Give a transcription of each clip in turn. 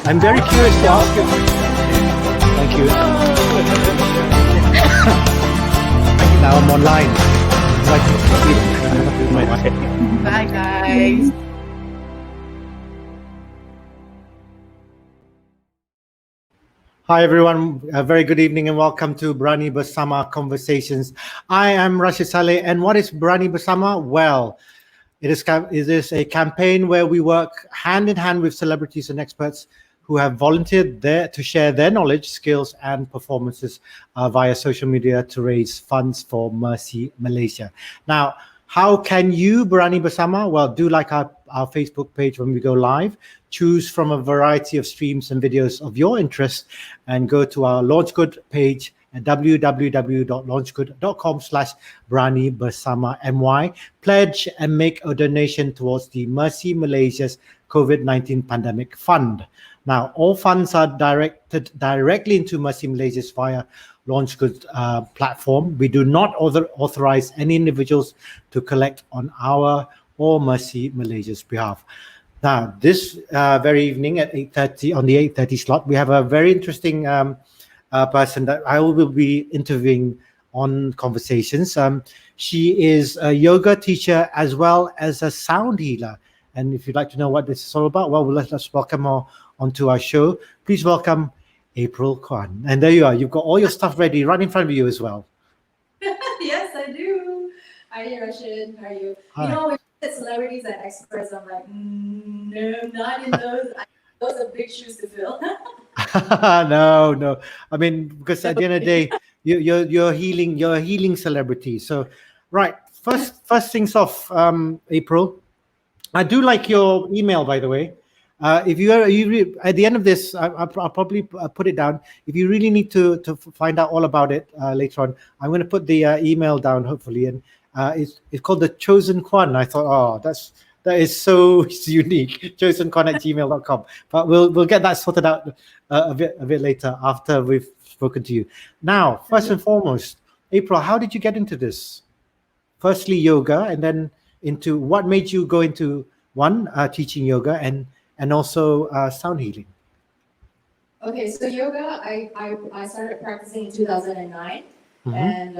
I'm very curious to ask you. Thank you. Now I'm online. Bye, guys. Hi everyone, a very good evening and welcome to Berani Bersama Conversations. I am Rashid Salleh, and what is Berani Bersama? Well, it is a campaign where we work hand in hand with celebrities and experts who have volunteered there to share their knowledge, skills, and performances via social media to raise funds for MERCY Malaysia. Now, how can you, Berani Bersama? Well, do like our Facebook page when we go live. Choose from a variety of streams and videos of your interest and go to our LaunchGood page at www.launchgood.com/Berani Bersama MY. Pledge and make a donation towards the MERCY Malaysia's COVID-19 Pandemic Fund. Now, all funds are directed directly into MERCY Malaysia's via LaunchGood platform. We do not authorize any individuals to collect on our or MERCY Malaysia's behalf. Now, this very evening at 8:30 on the 8:30 slot, we have a very interesting person that I will be interviewing on Conversations. She is a yoga teacher as well as a sound healer. And if you'd like to know what this is all about, well, let's welcome her onto our show. Please welcome April Kuan. And there you are. You've got all your stuff ready right in front of you as well. Yes, I do. Hi, Rashid. How are you? Hi. You know, when you said celebrities and experts, I'm like, no, not in those. Those are big shoes to fill. No. I mean, because at the end of the day, you're a healing celebrity. So, right. First things off, April. I do like your email, by the way. If at the end of this, I'll probably put it down. If you really need to find out all about it later on, I'm going to put the email down hopefully, and it's called the Chosen Kwan. I thought, that is so unique. chosenkwan@gmail.com. But we'll get that sorted out a bit later after we've spoken to you. Now, first and foremost, April, how did you get into this? Firstly, yoga, and then into what made you go into teaching yoga and also sound healing. Okay, so yoga, I started practicing in 2009, and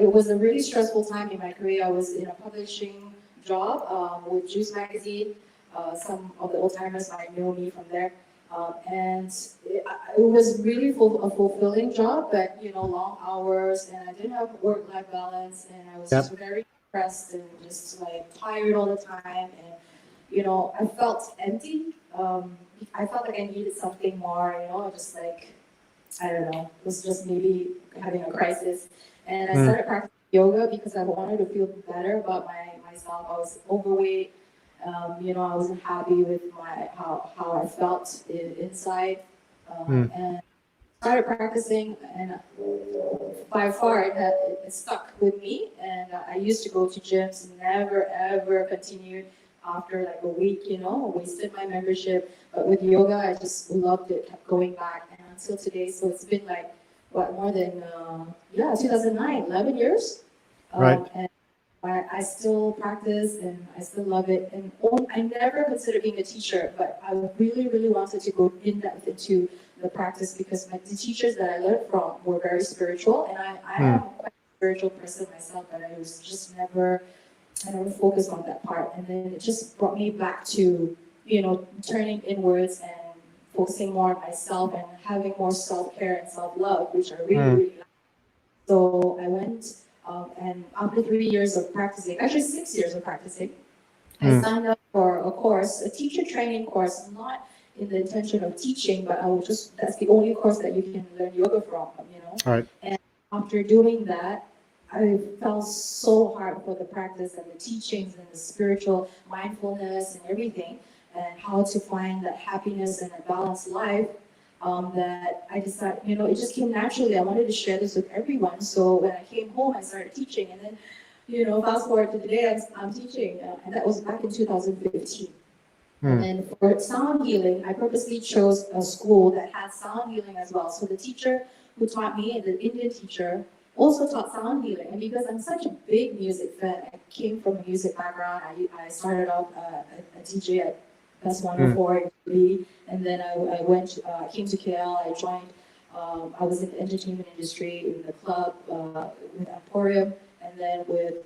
it was a really stressful time in my career. I was in a publishing job with Juice Magazine. Some of the old timers might know me from there. And it was really a fulfilling job, but long hours, and I didn't have work-life balance, and I was just very depressed and just like tired all the time, and I felt empty. I felt like I needed something more, just like, I don't know, it was just maybe having a crisis. And I started practicing yoga because I wanted to feel better about myself. I was overweight. I wasn't happy with how I felt inside, and started practicing, and by far it stuck with me. And I used to go to gyms, never ever continued after like a week. Wasted my membership. But with yoga, I just loved it, kept going back, and until today. So it's been like more than 2009, 11 years. Right. And I still practice and I still love it. And I never considered being a teacher, but I really, really wanted to go in depth into the practice because the teachers that I learned from were very spiritual, and I am quite a spiritual person myself, but I was just never focused on that part. And then it just brought me back to, turning inwards and focusing more on myself and having more self-care and self-love, which I really, really like. So I went. And after 3 years of practicing, actually 6 years of practicing, I signed up for a course, a teacher training course, not in the intention of teaching, but that's the only course that you can learn yoga from, Right. And after doing that, I fell so hard for the practice and the teachings and the spiritual mindfulness and everything, and how to find that happiness and a balanced life. That I decided, it just came naturally. I wanted to share this with everyone. So when I came home, I started teaching, and then, fast forward to today, I'm teaching, and that was back in 2015. And then for sound healing, I purposely chose a school that had sound healing as well. So the teacher who taught me, the Indian teacher, also taught sound healing. And because I'm such a big music fan, I came from a music background. I started off a DJ Class 104 in, and then I went, came to KL. I joined. I was in the entertainment industry, in the club, with Emporium, and then with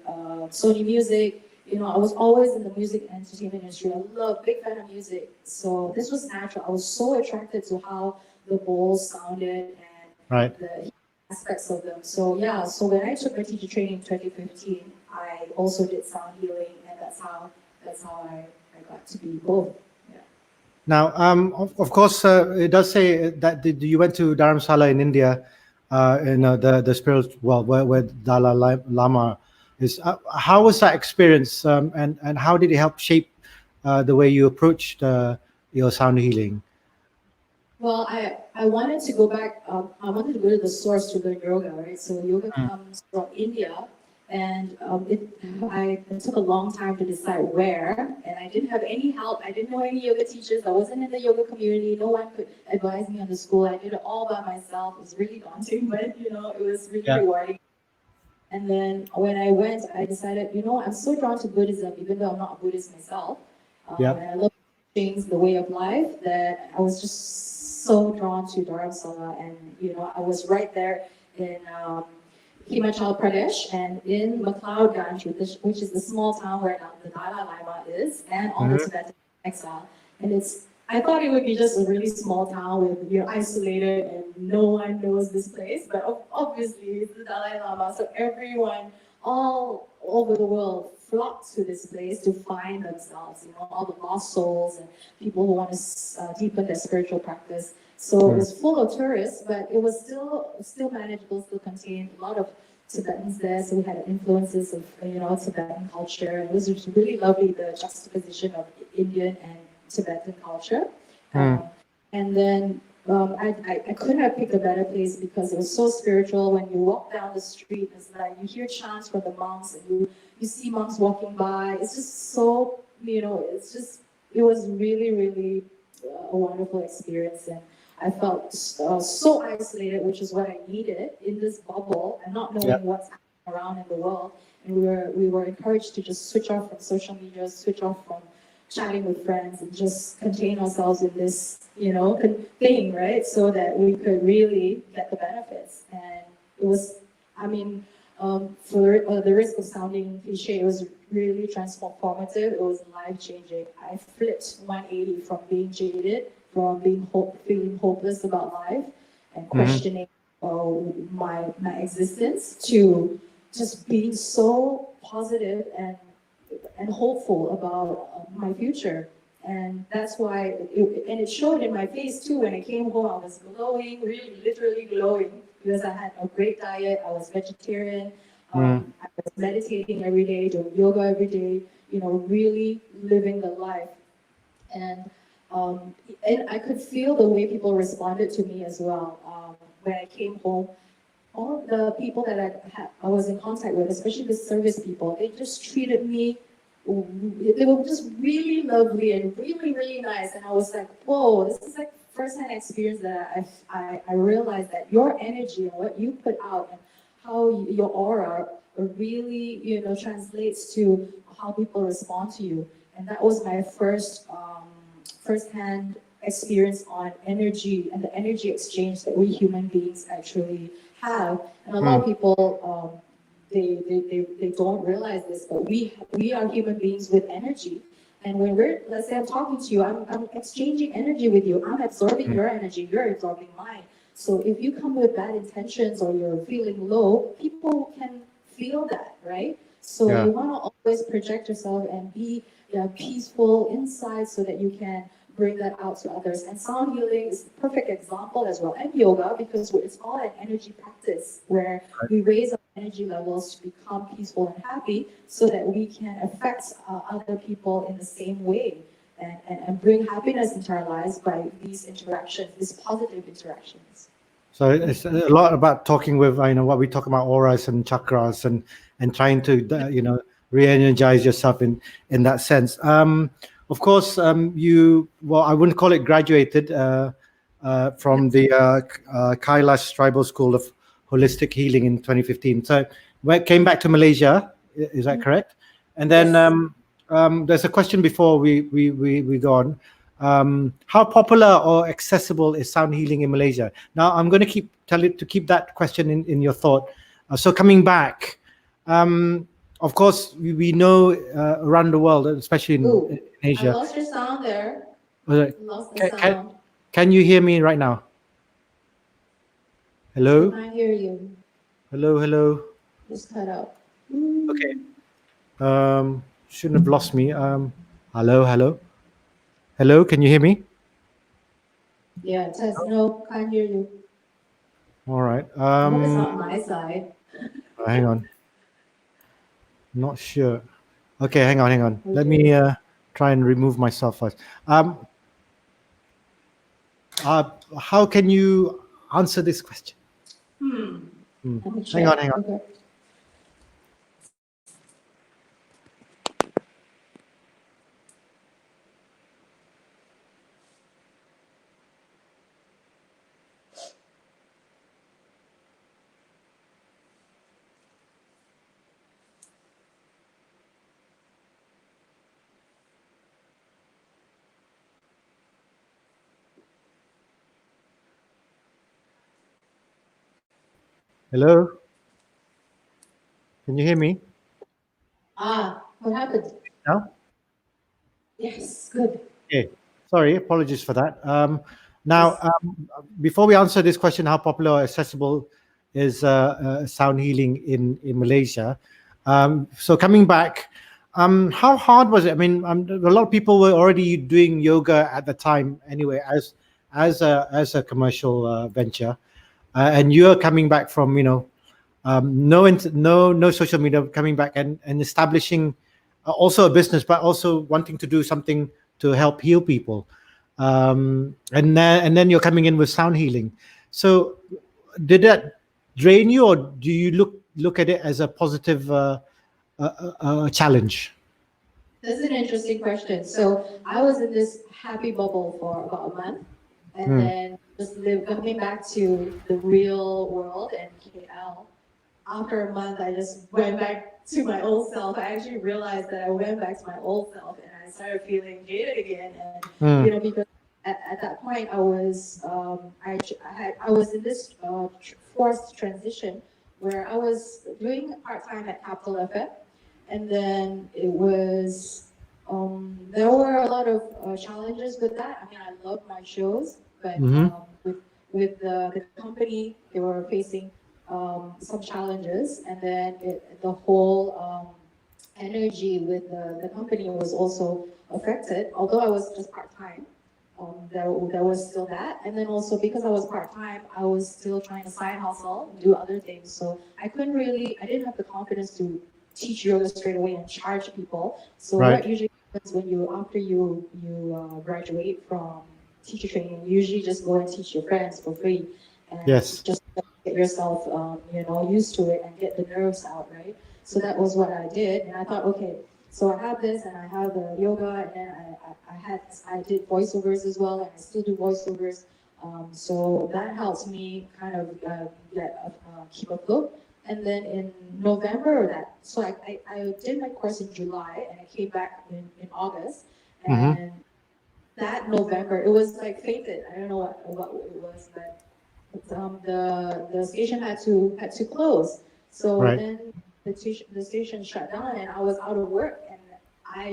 Sony Music. You know, I was always in the music and entertainment industry. I love, big fan of music. So this was natural. I was so attracted to how the bowls sounded and Right. the aspects of them. So yeah, so when I took my teacher training in 2015, I also did sound healing, and that's how I got to be both. Yeah. Now, of course, it does say that you went to Dharamsala in India, in the spiritual world where Dalai Lama is. How was that experience, and how did it help shape the way you approached your sound healing? Well, I wanted to go back. I wanted to go to the source to learn yoga, right? So yoga comes from India, and it took a long time to decide where, and I didn't have any help. I didn't know any yoga teachers. I wasn't in the yoga community. No one could advise me on the school. I did it all by myself. It was really daunting, but you know, it was really rewarding. And then when I went, I decided, you know, I'm so drawn to Buddhism, even though I'm not a Buddhist myself. And I love things, the way of life, that I was just so drawn to Dharamsala. And, you know, I was right there in Himachal Pradesh and in McLeodganj, which is the small town where the Dalai Lama is, and all the Tibetan exile. And I thought it would be just a really small town with, you're isolated and no one knows this place, but obviously it's the Dalai Lama, so everyone all over the world flocked to this place to find themselves, you know, all the lost souls and people who want to deepen their spiritual practice. So it was full of tourists, but it was still manageable, still contained a lot of Tibetans there, so we had influences of, you know, Tibetan culture. It was really lovely, the juxtaposition of Indian and Tibetan culture. And then I couldn't have picked a better place because it was so spiritual. When you walk down the street, it's like you hear chants from the monks, and you see monks walking by. It's just so, you know, it was really, really a wonderful experience. And I felt so isolated, which is what I needed in this bubble and not knowing what's happening around in the world. And we were encouraged to just switch off from social media, switch off from chatting with friends, and just contain ourselves in this, you know, thing, right? So that we could really get the benefits. And it was, I mean, for the risk of sounding cliche, it was really transformative. It was life-changing. I flipped 180 from being jaded, from feeling hopeless about life and questioning my existence, to just being so positive and hopeful about my future. And that's why, it showed in my face too. When I came home, I was glowing, really literally glowing, because I had a great diet. I was vegetarian. I was meditating every day, doing yoga every day, you know, really living the life. And I could feel the way people responded to me as well. When I came home, all the people that I was in contact with, especially the service people, they just treated me. They were just really lovely and really, really nice. And I was like, whoa, this is like first-hand experience that I realized that your energy and what you put out and how your aura really, you know, translates to how people respond to you. And that was my first-hand experience on energy and the energy exchange that we human beings actually have. And a lot of people, they don't realize this, but we are human beings with energy. And when let's say I'm talking to you, I'm exchanging energy with you. I'm absorbing your energy, you're absorbing mine. So if you come with bad intentions or you're feeling low, people can feel that, right? So you want to always project yourself and be peaceful inside so that you can bring that out to others. And sound healing is a perfect example as well, and yoga, because it's all an energy practice where we raise our energy levels to become peaceful and happy so that we can affect other people in the same way and bring happiness into our lives by these interactions, these positive interactions. So it's a lot about talking with, you know, what we talk about, auras and chakras, and trying to, you know, re-energize yourself in that sense. Of course, well, I wouldn't call it graduated from the Kailash Tribal School of Holistic Healing in 2015. So came back to Malaysia, is that correct? And then there's a question before we go on. How popular or accessible is sound healing in Malaysia? Now, I'm going to keep that question in your thought. So coming back, of course, we know around the world, especially in I Asia. lost your sound there. Uh, Lost the Can, sound. can you hear me right now? Hello? I hear you. Hello, hello. Just cut out. Okay. Shouldn't have lost me. Hello, hello. Hello, can you hear me? Yeah, test. No, can't hear you. All right. I hope it's not my side. Hang on. Not sure. Okay, hang on. Let me try and remove myself first. How can you answer this question? Let me Hang check. on. Okay. Hello? Can you hear me What happened? now? Yes, good. Okay. Sorry, apologies for that. Now, before we answer this question, how popular or accessible is sound healing in Malaysia? So coming back, how hard was it? I mean, a lot of people were already doing yoga at the time anyway, as a commercial venture, and you're coming back from no social media, coming back and establishing also a business, but also wanting to do something to help heal people, and then you're coming in with sound healing. So did that drain you, or do you look at it as a positive challenge? That's an interesting question. So I was in this happy bubble for about a month, and then coming back to the real world and KL. After a month, I just went back to my old self. I actually realized that I went back to my old self, and I started feeling jaded again. And because at that point I was I was in this forced transition where I was doing part time at Capital FM, and then it was there were a lot of challenges with that. I mean, I loved my shows, but with the company, they were facing some challenges, and then the whole energy with the company was also affected. Although I was just part time, there was still that, and then also because I was part time, I was still trying to side hustle, do other things. So I didn't have the confidence to teach yoga straight away and charge people. So Right. what usually happens after you graduate from teacher training, you usually just go and teach your friends for free, and Yes. just get yourself used to it and get the nerves out, right? So that was what I did, and I thought, okay, so I have this, and I have the yoga, and then I did voiceovers as well, and I still do voiceovers. So that helps me kind of keep afloat. And then in November, so I did my course in July, and I came back in August, and that November, it was like fated. I don't know what it was, but the station had to close. So Right. then the station shut down, and I was out of work, and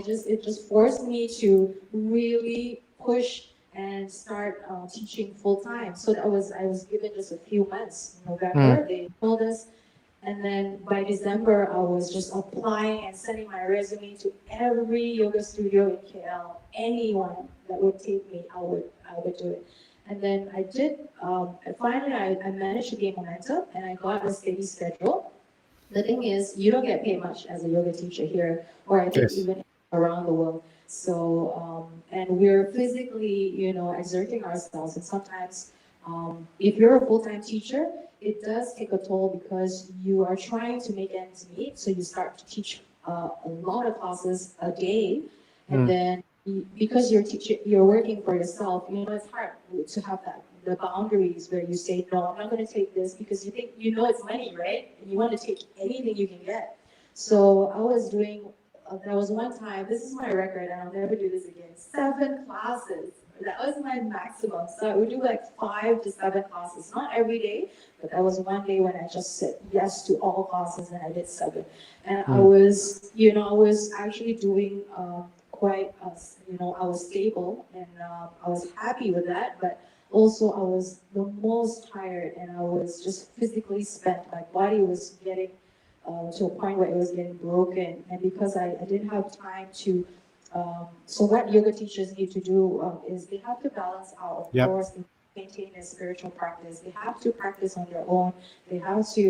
it just forced me to really push and start teaching full time. So I was given just a few months. In November, they told us, and then by December, I was just applying and sending my resume to every yoga studio in KL. Anyone that would take me, I would do it. And then I did. Finally, I managed to gain momentum, and I got a steady schedule. The thing is, you don't get paid much as a yoga teacher here, or I think Yes. even around the world. So, and we're physically, exerting ourselves, and sometimes, if you're a full-time teacher, it does take a toll because you are trying to make ends meet. So you start to teach a lot of classes a day, and then because you're working for yourself, it's hard to have the boundaries where you say, no, I'm not going to take this, because you think it's money, right? And you want to take anything you can get. So I was doing there was one time, this is my record, and I'll never do this again. 7 classes. That was my maximum. So I would do like 5 to 7 classes, not every day, but that was one day when I just said yes to all classes, and I did 7. And I was, I was actually doing quite, I was stable, and I was happy with that. But also, I was the most tired, and I was just physically spent. My body was getting to a point where it was getting broken, and because I didn't have time to. So what yoga teachers need to do is they have to balance out, of Yep. course, maintain their spiritual practice. They have to practice on their own. They have to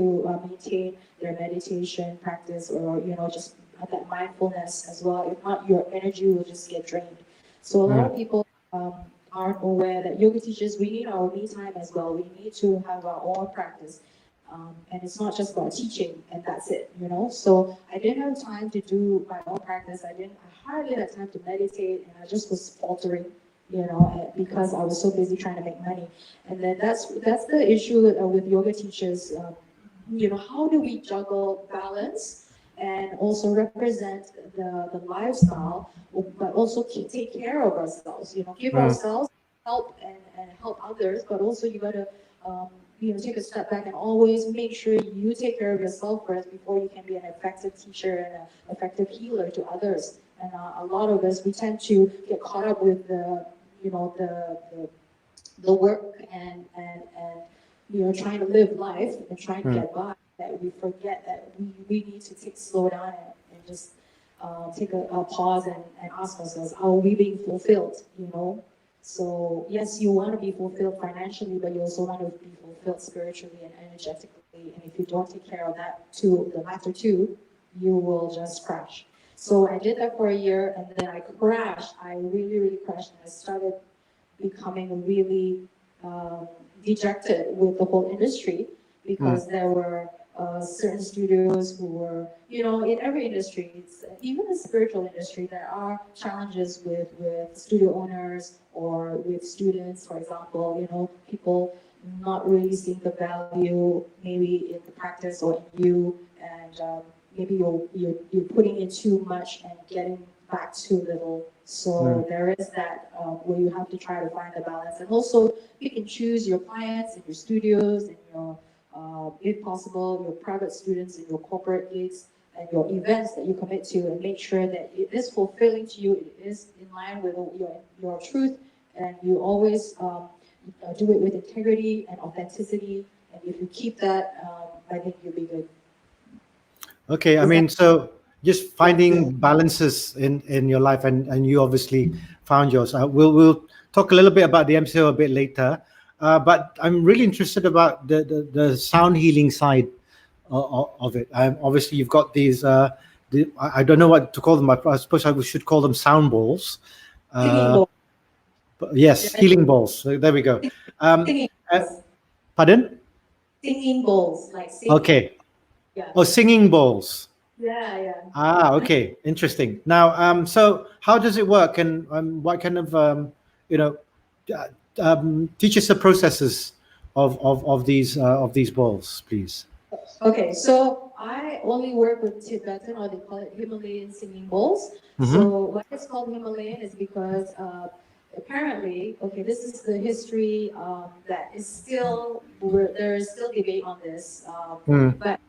maintain their meditation practice, or just that mindfulness as well. If not, your energy will just get drained. So a lot of people aren't aware that yoga teachers, we need our me time as well. We need to have our own practice. And it's not just about teaching and that's it. So I didn't have time to do my own practice. I hardly had time to meditate, and I just was faltering, because I was so busy trying to make money. And then that's the issue with yoga teachers. How do we juggle balance and also represent the lifestyle, but also take care of ourselves? Give ourselves help and help others, but also you got to take a step back and always make sure you take care of yourself first before you can be an effective teacher and an effective healer to others. And a lot of us, we tend to get caught up with the work and trying to live life and trying to get by, that we forget that we need to slow down and just take a pause and ask ourselves, are we being fulfilled? So yes, you want to be fulfilled financially, but you also want to be fulfilled spiritually and energetically. And if you don't take care of that too, the latter two, you will just crash. So I did that for a year, and then I crashed. I really, really crashed, and I started becoming really dejected with the whole industry, because there were certain studios who were, in every industry, even the spiritual industry, there are challenges with studio owners or with students, for example, people not really seeing the value maybe in the practice or in you, and maybe you're putting in too much and getting back too little. So there is that where you have to try to find the balance, and also pick and choose your clients and your studios and your, if possible, your private students and your corporate gigs and your events that you commit to, and make sure that it is fulfilling to you, it is in line with your truth, and you always do it with integrity and authenticity. And if you keep that, I think you'll be good. Okay, I mean, so just finding balances in your life, and you obviously found yours. We'll talk a little bit about the MCO a bit later, but I'm really interested about the sound healing side of it. Obviously, you've got these. I don't know what to call them. I suppose I should call them sound balls. Singing bowl. Yes, healing balls. So there we go. Singing bowls. Pardon? Singing bowls, like singing. Okay. Yeah. Oh, singing bowls. Yeah. Okay, interesting. Now, so how does it work, and what kind of teach us the processes of these balls, please? Okay, so I only work with Tibetan, or they call it Himalayan singing bowls. So why it's called Himalayan is because apparently, okay, this is the history that is still, there is still debate on this, but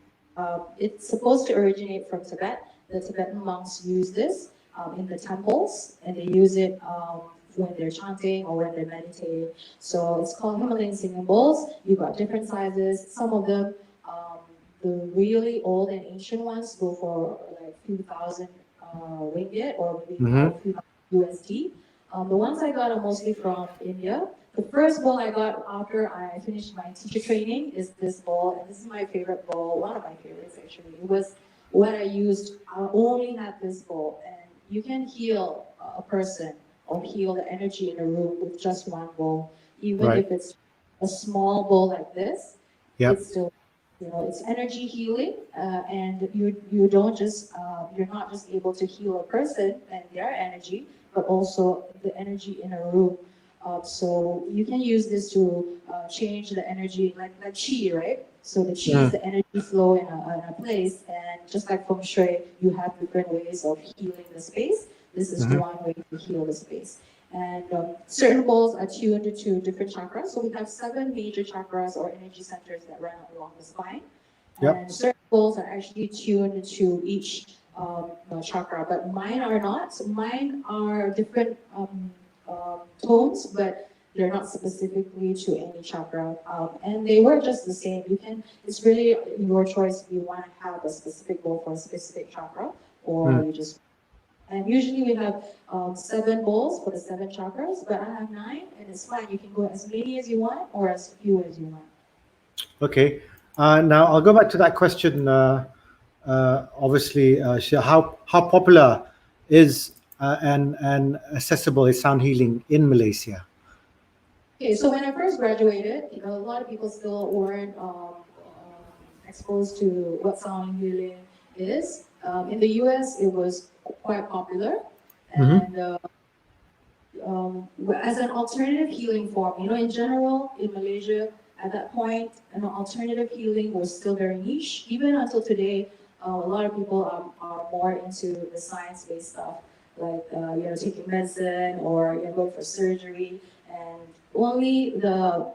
it's supposed to originate from Tibet. The Tibetan monks use this in the temples, and they use it when they're chanting or when they're meditating. So it's called Himalayan singing bowls. You've got different sizes. Some of them, the really old and ancient ones, go for like a few thousand ringgit, or maybe a few USD. The ones I got are mostly from India. The first bowl I got after I finished my teacher training is this bowl, and this is my favorite bowl, one of my favorites actually. It was what I used. I only had this bowl, and you can heal a person or heal the energy in a room with just one bowl. Even if it's a small bowl like this, it's still, it's energy healing, and you don't just you're not just able to heal a person and their energy, but also the energy in a room. So you can use this to change the energy, like qi, right? So the qi is the energy flow in a place, and just like feng shui, you have different ways of healing the space. This is one way to heal the space. And certain bowls are tuned to different chakras. So we have 7 major chakras or energy centers that run along the spine. And certain bowls are actually tuned to each chakra, but mine are not. So mine are different tones, but they're not specifically to any chakra. And they work just the same. You can. It's really your choice if you want to have a specific bowl for a specific chakra, or you just. And usually we have 7 bowls for the 7 chakras, but I have 9, and it's fine. You can go as many as you want or as few as you want. Okay. Now I'll go back to that question. Obviously, how popular is and accessible is sound healing in Malaysia? Okay, so when I first graduated, a lot of people still weren't exposed to what sound healing is. In the US, it was quite popular, and as an alternative healing form, in general, in Malaysia, at that point, alternative healing was still very niche. Even until today, a lot of people are more into the science-based stuff, like taking medicine or going for surgery, and only the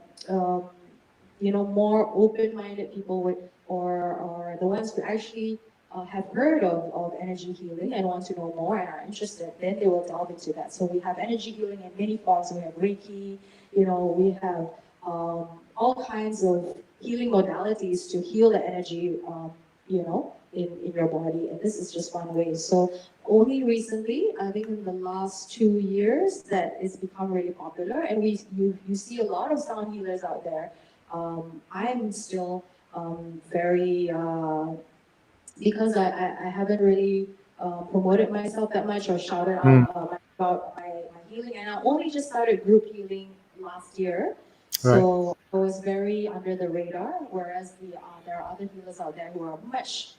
more open-minded people or the ones who actually have heard of energy healing and want to know more and are interested, then they will delve into that. So we have energy healing in many forms. We have Reiki, we have all kinds of healing modalities to heal the energy, in your body. And this is just one way. So only recently, I think in the last 2 years, that it's become really popular. And you see a lot of sound healers out there. I'm still very because I haven't really promoted myself that much or shouted out about my healing, and I only just started group healing last year, so I was very under the radar. Whereas there are other healers out there who are much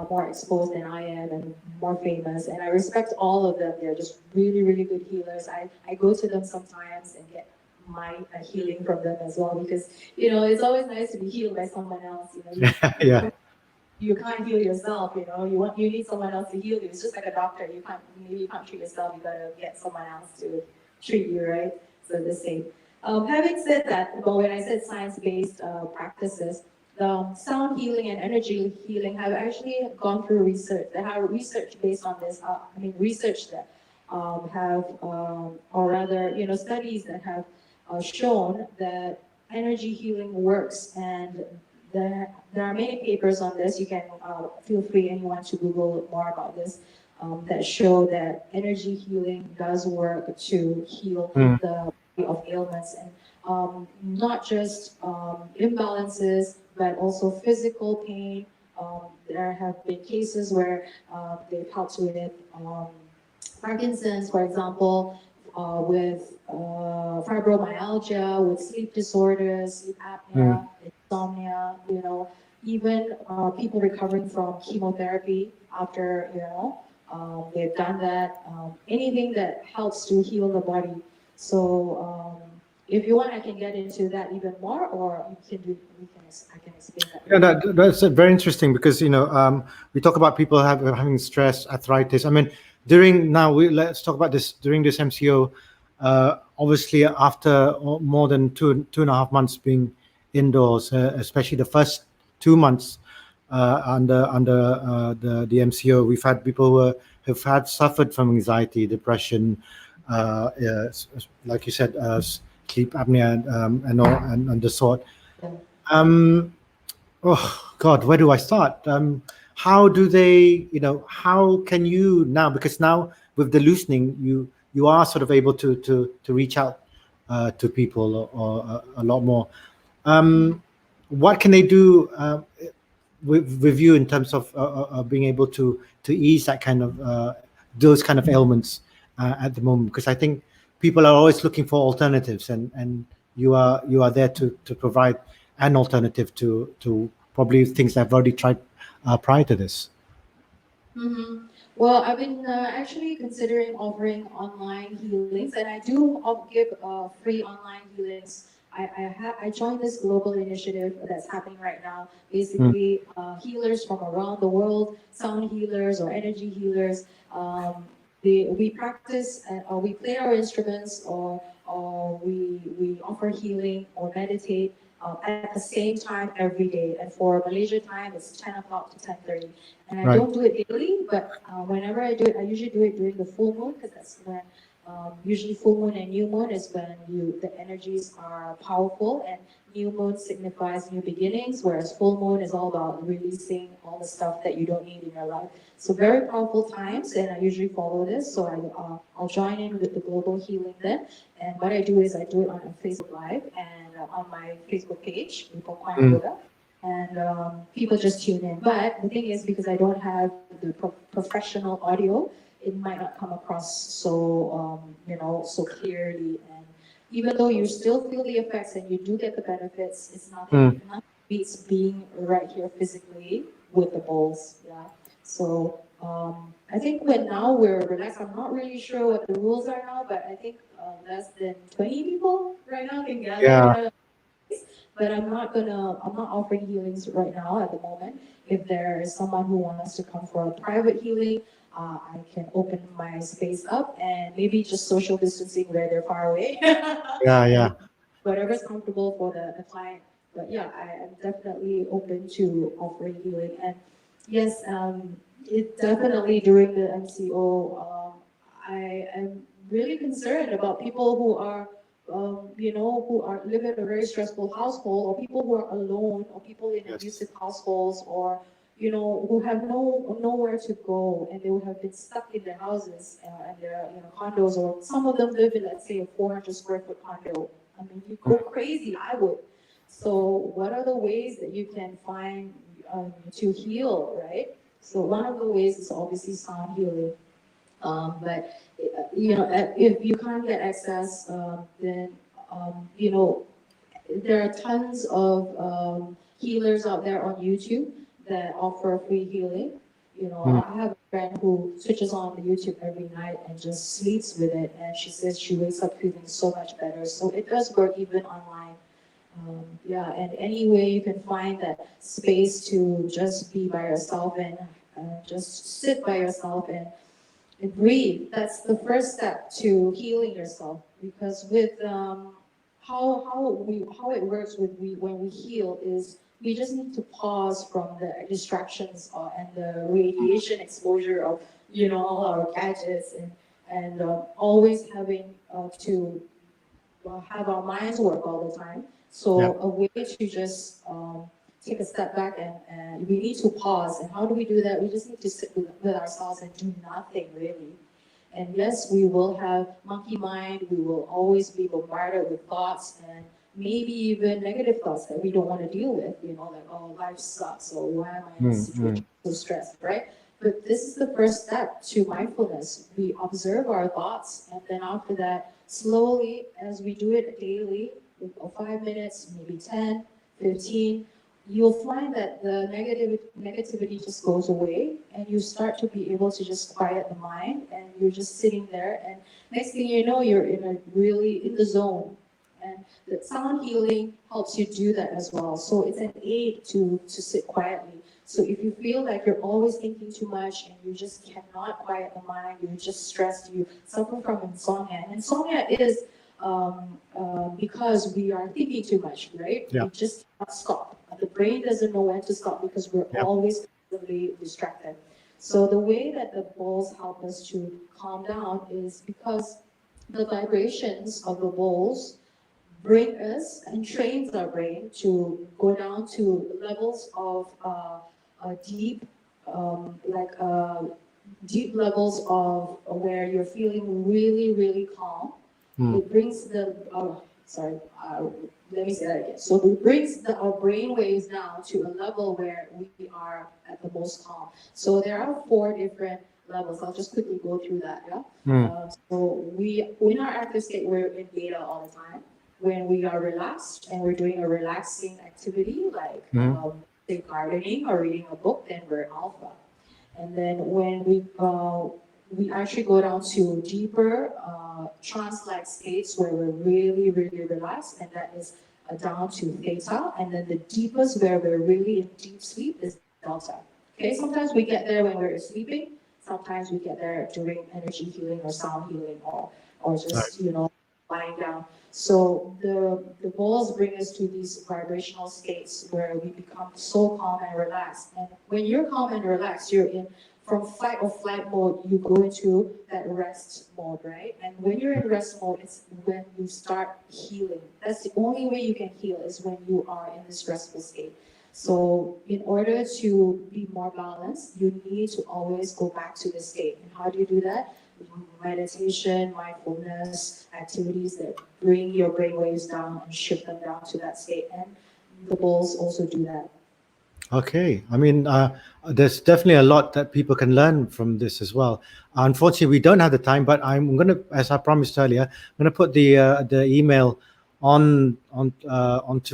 more exposed than I am and more famous, and I respect all of them. They're just really, really good healers. I go to them sometimes and get my healing from them as well, because it's always nice to be healed by someone else. You can't heal yourself. You need someone else to heal you. It's just like a doctor. You can't treat yourself. You gotta get someone else to treat you, right? So the same. Having said that, but when I said science-based practices, the sound healing and energy healing have actually gone through research. They have research based on this. Research that have, or rather, studies that have shown that energy healing works, and there are many papers on this. You can feel free, anyone, to Google more about this, that show that energy healing does work to heal the body of ailments, and not just imbalances, but also physical pain. There have been cases where they've helped with Parkinson's, for example, with fibromyalgia, with sleep disorders, sleep apnea, insomnia, even people recovering from chemotherapy after, they've done that. Anything that helps to heal the body. So if you want, I can get into that even more, or I can explain that. Yeah, that's very interesting, because we talk about people having stress, arthritis. I mean, let's talk about this during this MCO. Obviously, after more than two and a half months being indoors, especially the first 2 months under the MCO, we've had people who have suffered from anxiety, depression, like you said, sleep apnea, and the sort. Oh God, where do I start? How do they, how can you now, because now with the loosening, you are sort of able to reach out to people or a lot more. What can they do with you in terms of being able to ease that kind of those kind of ailments at the moment? Because I think people are always looking for alternatives, and you are there to provide an alternative to probably things they've already tried prior to this. Well, I've been actually considering offering online healings, and I do give free online healings. I joined this global initiative that's happening right now. Mm. Basically, healers from around the world, sound healers or energy healers. We practice or we play our instruments, or we offer healing or meditate at the same time every day. And for Malaysia time, it's 10 o'clock to 10:30. And I Right. don't do it daily, but whenever I do it, I usually do it during the full moon, because that's when usually full moon and new moon is when the energies are powerful, and new moon signifies new beginnings, whereas full moon is all about releasing all the stuff that you don't need in your life. So very powerful times, and I usually follow this. So I'll join in with the global healing then, and what I do is I do it on a Facebook Live and on my Facebook page, April Kuan Mm. Yoga, and people just tune in. But the thing is, because I don't have the professional audio, it might not come across so so clearly. And even though you still feel the effects and you do get the benefits, it's Mm. nothing beats being right here physically with the bowls. Yeah. So I think when now we're relaxed, I'm not really sure what the rules are now, but I think less than 20 people right now can gather Yeah. in a, but I'm not offering healings right now at the moment. If there is someone who wants to come for a private healing, I can open my space up, and maybe just social distancing where they're far away. Yeah. And Yeah. whatever's comfortable for the client. But yeah, I am definitely open to offering healing. And yes, it definitely during the MCO, I am really concerned about people who are, who are live in a very stressful household, or people who are alone, or people in Yes. abusive households, or who have nowhere to go, and they would have been stuck in their houses and their condos, or some of them live in, let's say, a 400 square foot condo. I mean, you go crazy. I would. So, what are the ways that you can find to heal, right? So, one of the ways is obviously sound healing. But if you can't get access, then there are tons of healers out there on YouTube that offer free healing. Mm. I have a friend who switches on the YouTube every night and just sleeps with it, and she says she wakes up feeling so much better. So it does work even online. Yeah, and any way you can find that space to just be by yourself and just sit by yourself and breathe. That's the first step to healing yourself. Because with how it works with when we heal is we just need to pause from the distractions and the radiation exposure of all our gadgets, and always having to have our minds work all the time. Yeah. So a way to just take a step back, and we need to pause. And how do we do that? We just need to sit with ourselves and do nothing really. And yes, we will have monkey mind. We will always be bombarded with thoughts, and maybe even negative thoughts that we don't want to deal with. Like, oh, life sucks, or why am I in this Mm. situation Mm. so stressed, right? But this is the first step to mindfulness. We observe our thoughts, and then after that, slowly, as we do it daily, 5 minutes, maybe 10, 15, you'll find that the negativity just goes away, and you start to be able to just quiet the mind, and you're just sitting there, and next thing you know, you're in the zone. And the sound healing helps you do that as well. So it's an aid to sit quietly. So if you feel like you're always thinking too much and you just cannot quiet the mind, you're just stressed, you suffer from insomnia. And insomnia is because we are thinking too much, right? Yeah. We just cannot stop. The brain doesn't know when to stop because we're Yep. always constantly distracted. So the way that the bowls help us to calm down is because the vibrations of the bowls bring us and trains our brain to go down to levels of deep, like deep levels of where you're feeling really, really calm. Mm. It brings let me say that again. So it brings our brain waves down to a level where we are at the most calm. So there are 4 different levels. I'll just quickly go through that. Yeah. Mm. So in our active state, we're in beta all the time. When we are relaxed and we're doing a relaxing activity like Mm. say gardening or reading a book, then we're alpha. And then when we actually go down to deeper trance-like states where we're really, really relaxed, and that is down to theta. And then the deepest where we're really in deep sleep is delta. Okay, sometimes we get there when we're sleeping. Sometimes we get there during energy healing or sound healing or just, lying down. So the balls bring us to these vibrational states where we become so calm and relaxed. And when you're calm and relaxed, you're in from fight or flight mode, you go into that rest mode, right? And when you're in rest mode, it's when you start healing. That's the only way you can heal is when you are in this restful state. So in order to be more balanced, you need to always go back to the state. And how do you do that? Meditation, mindfulness, activities that bring your brain waves down and shift them down to that state. And the balls also do that. Okay, I mean, there's definitely a lot that people can learn from this as well. Unfortunately, we don't have the time, but I'm going to, as I promised earlier, I'm going to put the email onto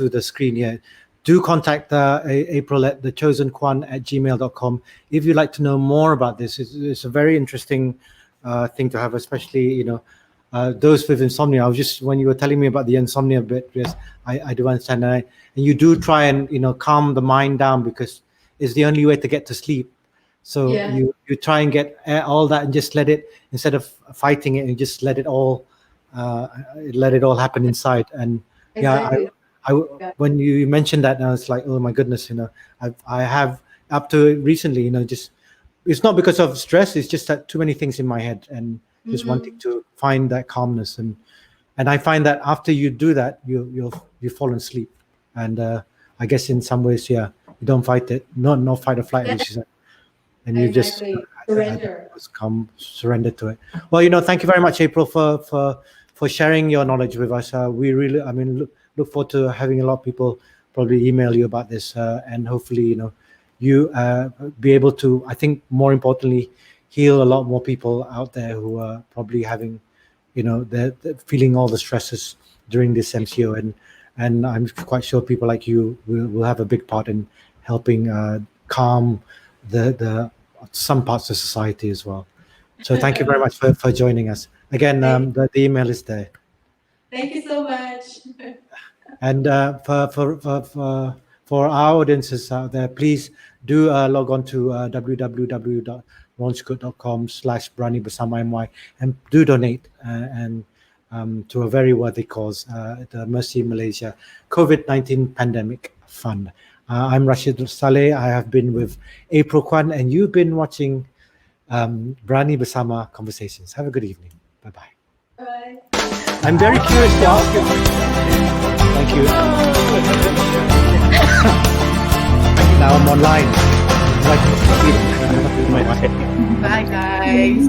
the screen here. Do contact April at thechosenquan@gmail.com if you'd like to know more about this. It's a very interesting thing to have, especially those with insomnia. I was just, when you were telling me about the insomnia bit, yes, I do understand that. And you do try and calm the mind down because it's the only way to get to sleep. So you try and get all that and just let it, instead of fighting it, and just let it all happen inside. And Exactly. when you mentioned that, now it's like, oh my goodness, I have up to recently, just, it's not because of stress, it's just that too many things in my head and just wanting to find that calmness. And I find that after you do that, you fall asleep. And I guess in some ways, you don't fight it, no fight or flight, as you said. And you just surrender to it. Well, thank you very much, April, for sharing your knowledge with us. We really, look forward to having a lot of people probably email you about this, and hopefully, you be able to, I think more importantly, heal a lot more people out there who are probably having, they're feeling all the stresses during this MCO. And I'm quite sure people like you will have a big part in helping calm the some parts of society as well. So thank you very much for joining us. Again, the email is there. Thank you so much. And for our audiences out there, please do log on to www.launchgood.com/Berani Bersama MY and do donate and to a very worthy cause, the MERCY Malaysia COVID-19 Pandemic Fund. I'm Rashid Salleh. I have been with April Kuan, and you've been watching Berani Bersama Conversations. Have a good evening. Bye-bye. Bye. I'm very curious to ask you. Thank you. Now I'm online. Bye, guys.